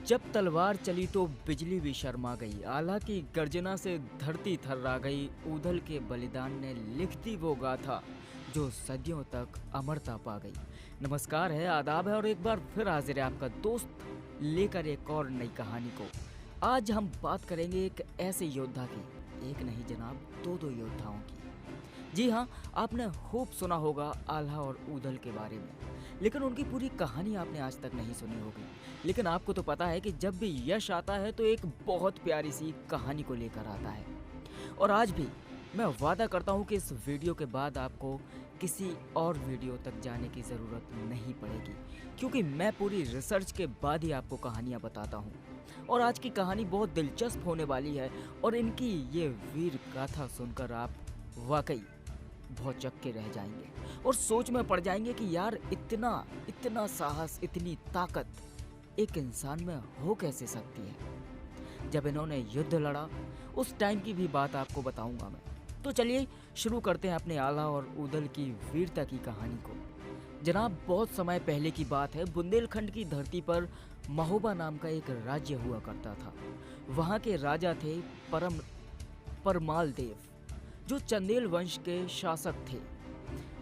जब तलवार चली तो बिजली भी शर्मा गई, आला की गर्जना से धरती थर्रा गई। ऊधल के बलिदान ने लिख दी वो गाथा जो सदियों तक अमरता पा गई। नमस्कार है, आदाब है और एक बार फिर हाजिर है आपका दोस्त लेकर एक और नई कहानी को। आज हम बात करेंगे एक ऐसे योद्धा की, एक नहीं जनाब, दो योद्धाओं की। जी हाँ, आपने खूब सुना होगा आल्हा और ऊधल के बारे में, लेकिन उनकी पूरी कहानी आपने आज तक नहीं सुनी होगी। लेकिन आपको तो पता है कि जब भी यश आता है तो एक बहुत प्यारी सी कहानी को लेकर आता है। और आज भी मैं वादा करता हूँ कि इस वीडियो के बाद आपको किसी और वीडियो तक जाने की ज़रूरत नहीं पड़ेगी, क्योंकि मैं पूरी रिसर्च के बाद ही आपको कहानियाँ बताता हूँ। और आज की कहानी बहुत दिलचस्प होने वाली है और इनकी ये वीर गाथा सुनकर आप वाकई बहुत चक्के रह जाएंगे और सोच में पड़ जाएंगे कि यार इतना इतना साहस, इतनी ताकत एक इंसान में हो कैसे सकती है। जब इन्होंने युद्ध लड़ा उस टाइम की भी बात आपको बताऊंगा मैं। तो चलिए शुरू करते हैं अपने आला और ऊधल की वीरता की कहानी को। जनाब, बहुत समय पहले की बात है, बुंदेलखंड की धरती पर महोबा नाम का एक राज्य हुआ करता था। वहाँ के राजा थे परमाल देव, जो चंदेल वंश के शासक थे।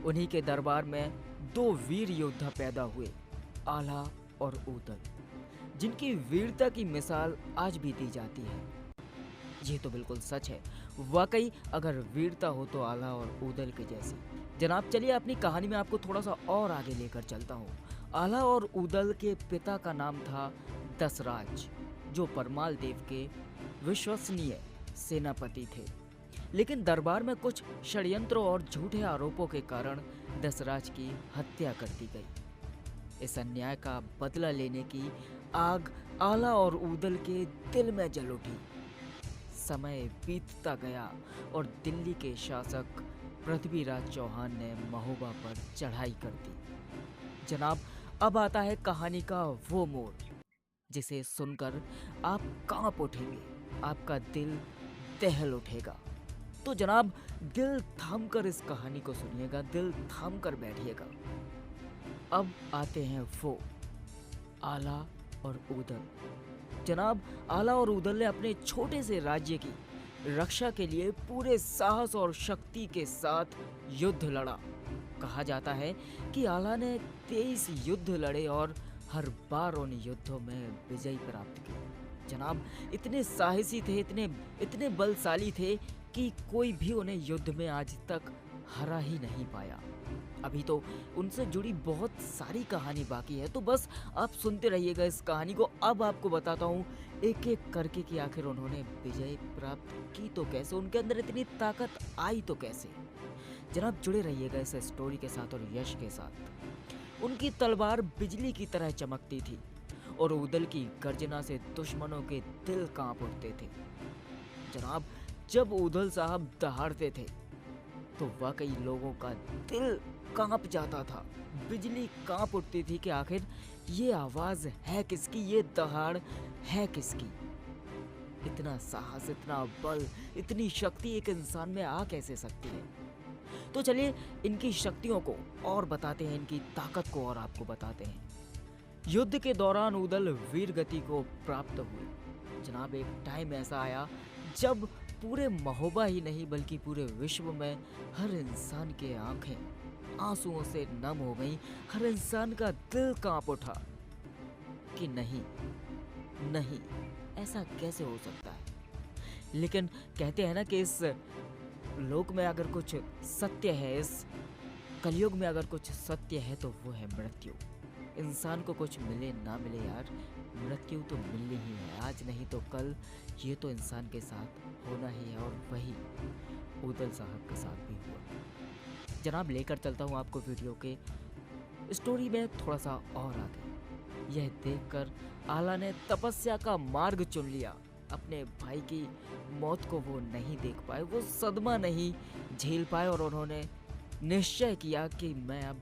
उन्हीं के दरबार में दो वीर योद्धा पैदा हुए, आला और ऊधल, जिनकी वीरता की मिसाल आज भी दी जाती है। ये तो बिल्कुल सच है, वाकई अगर वीरता हो तो आला और ऊधल के जैसी। जनाब, चलिए अपनी कहानी में आपको थोड़ा सा और आगे लेकर चलता हूँ। आला और ऊधल के पिता का नाम था दसराज, जो परमाल देव के विश्वसनीय सेनापति थे। लेकिन दरबार में कुछ षड्यंत्रों और झूठे आरोपों के कारण दसराज की हत्या कर दी गई। इस अन्याय का बदला लेने की आग आला और ऊधल के दिल में जल उठी। समय बीतता गया और दिल्ली के शासक पृथ्वीराज चौहान ने महोबा पर चढ़ाई कर दी। जनाब, अब आता है कहानी का वो मोड़ जिसे सुनकर आप कांप उठेंगे, आपका दिल दहल उठेगा। तो जनाब, दिल थाम कर इस कहानी को सुनिएगा, दिल थाम कर बैठिएगा। अब आते हैं वो आला और ऊधल। जनाब, आला और ऊधल ने अपने छोटे से राज्य की रक्षा के लिए पूरे साहस और शक्ति के साथ युद्ध लड़ा। कहा जाता है कि आला ने 23 युद्ध लड़े और हर बार उन युद्धों में विजय प्राप्त की। जनाब, इतने साहसी थे, इतने बलशाली थे कि कोई भी उन्हें युद्ध में आज तक हरा ही नहीं पाया। अभी तो उनसे जुड़ी बहुत सारी कहानी बाकी है, तो बस आप सुनते रहिएगा इस कहानी को। अब आपको बताता हूँ एक एक करके कि आखिर उन्होंने विजय प्राप्त की तो कैसे, उनके अंदर इतनी ताकत आई तो कैसे। जनाब, जुड़े रहिएगा इस स्टोरी के साथ और यश के साथ। उनकी तलवार बिजली की तरह चमकती थी और ऊधल की गर्जना से दुश्मनों के दिल कांप उठते थे। जनाब, जब ऊधल साहब दहाड़ते थे तो वाकई लोगों का दिल कांप जाता था। बिजली कांप उठती थी कि आखिर ये आवाज है किसकी, ये दहाड़ है किसकी। इतना साहस, इतना बल, इतनी शक्ति एक इंसान में आ कैसे सकती है। तो चलिए इनकी शक्तियों को और बताते हैं, इनकी ताकत को और आपको बताते हैं। युद्ध के दौरान ऊधल वीर गति को प्राप्त हुए। जनाब, एक टाइम ऐसा आया जब पूरे महोबा ही नहीं बल्कि पूरे विश्व में हर इंसान के आंखें आंसुओं से नम हो गईं। हर इंसान का दिल कांप उठा कि नहीं नहीं, ऐसा कैसे हो सकता है। लेकिन कहते हैं ना कि इस लोक में अगर कुछ सत्य है, इस कलयुग में अगर कुछ सत्य है तो वो है मृत्यु। इंसान को कुछ मिले ना मिले यार, मृत्यु तो मिलनी ही है, आज नहीं तो कल। ये तो इंसान के साथ होना ही है और वही ऊधल साहब के साथ भी हुआ। जनाब, लेकर चलता हूँ आपको वीडियो के स्टोरी में थोड़ा सा और आगे। यह देखकर आला ने तपस्या का मार्ग चुन लिया। अपने भाई की मौत को वो नहीं देख पाए, वो सदमा नहीं झेल पाए और उन्होंने निश्चय किया कि मैं अब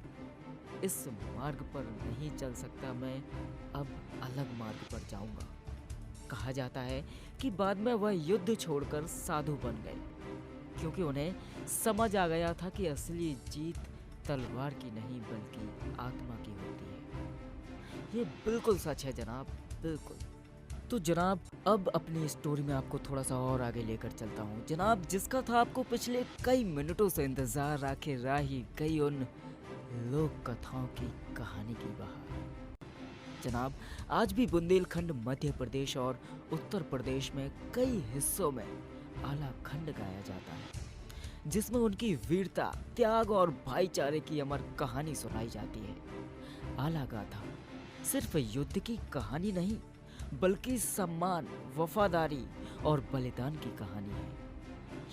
इस मार्ग पर नहीं चल सकता, मैं अब अलग मार्ग पर जाऊंगा। कहा जाता है कि बाद में वह युद्ध छोड़कर साधु बन गए, क्योंकि उन्हें समझ आ गया था कि असली जीत तलवार की नहीं बल्कि आत्मा की होती है। ये बिल्कुल सच है जनाब, बिल्कुल। तो जनाब अब अपनी स्टोरी में आपको थोड़ा सा और आगे लेकर चलता हूँ जनाब, जिसका था आपको पिछले कई मिनटों से इंतजार, आखिर राही गई उन लोक कथाओं की कहानी की बहार। जनाब आज भी बुंदेलखंड, मध्य प्रदेश और उत्तर प्रदेश में कई हिस्सों में आला खंड गाया जाता है, जिसमें उनकी वीरता, त्याग और भाईचारे की अमर कहानी सुनाई जाती है। आला गाथा सिर्फ युद्ध की कहानी नहीं, बल्कि सम्मान, वफादारी और बलिदान की कहानी है।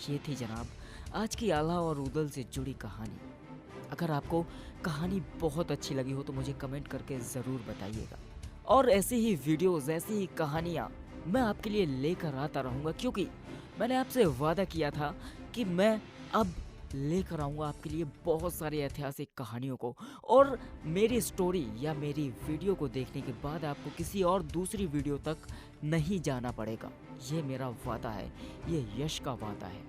ये थी जनाब आज की आला और उदल से जुड़ी कहानी। अगर आपको कहानी बहुत अच्छी लगी हो तो मुझे कमेंट करके ज़रूर बताइएगा, और ऐसी ही वीडियोस, ऐसी ही कहानियाँ मैं आपके लिए लेकर आता रहूँगा, क्योंकि मैंने आपसे वादा किया था कि मैं अब लेकर आऊँगा आपके लिए बहुत सारी ऐतिहासिक कहानियों को, और मेरी स्टोरी या मेरी वीडियो को देखने के बाद आपको किसी और दूसरी वीडियो तक नहीं जाना पड़ेगा। ये मेरा वादा है, ये यश का वादा है।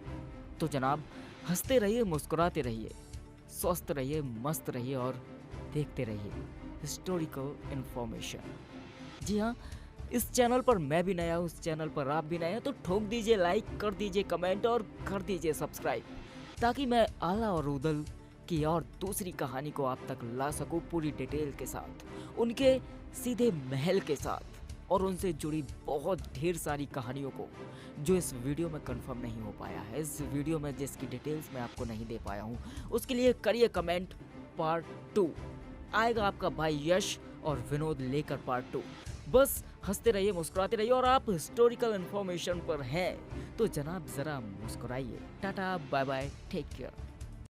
तो जनाब हंसते रहिए, मुस्कुराते रहिए, स्वस्थ रहिए, मस्त रहिए और देखते रहिए हिस्टोरिकल इन्फॉर्मेशन। जी हाँ, इस चैनल पर मैं भी नया हूँ, इस चैनल पर आप भी नए हैं, तो ठोक दीजिए लाइक, कर दीजिए कमेंट और कर दीजिए सब्सक्राइब, ताकि मैं आला और उदल की और दूसरी कहानी को आप तक ला सकूँ पूरी डिटेल के साथ, उनके सीधे महल के साथ, और उनसे जुड़ी बहुत ढेर सारी कहानियों को जो इस वीडियो में कंफर्म नहीं हो पाया है, इस वीडियो में जिसकी डिटेल्स मैं आपको नहीं दे पाया हूँ, उसके लिए करिए कमेंट। पार्ट 2 आएगा आपका भाई यश और विनोद लेकर पार्ट 2। बस हंसते रहिए, मुस्कुराते रहिए, और आप हिस्टोरिकल इन्फॉर्मेशन पर हैं तो जनाब ज़रा मुस्कुराइए। Tata, bye bye, take care.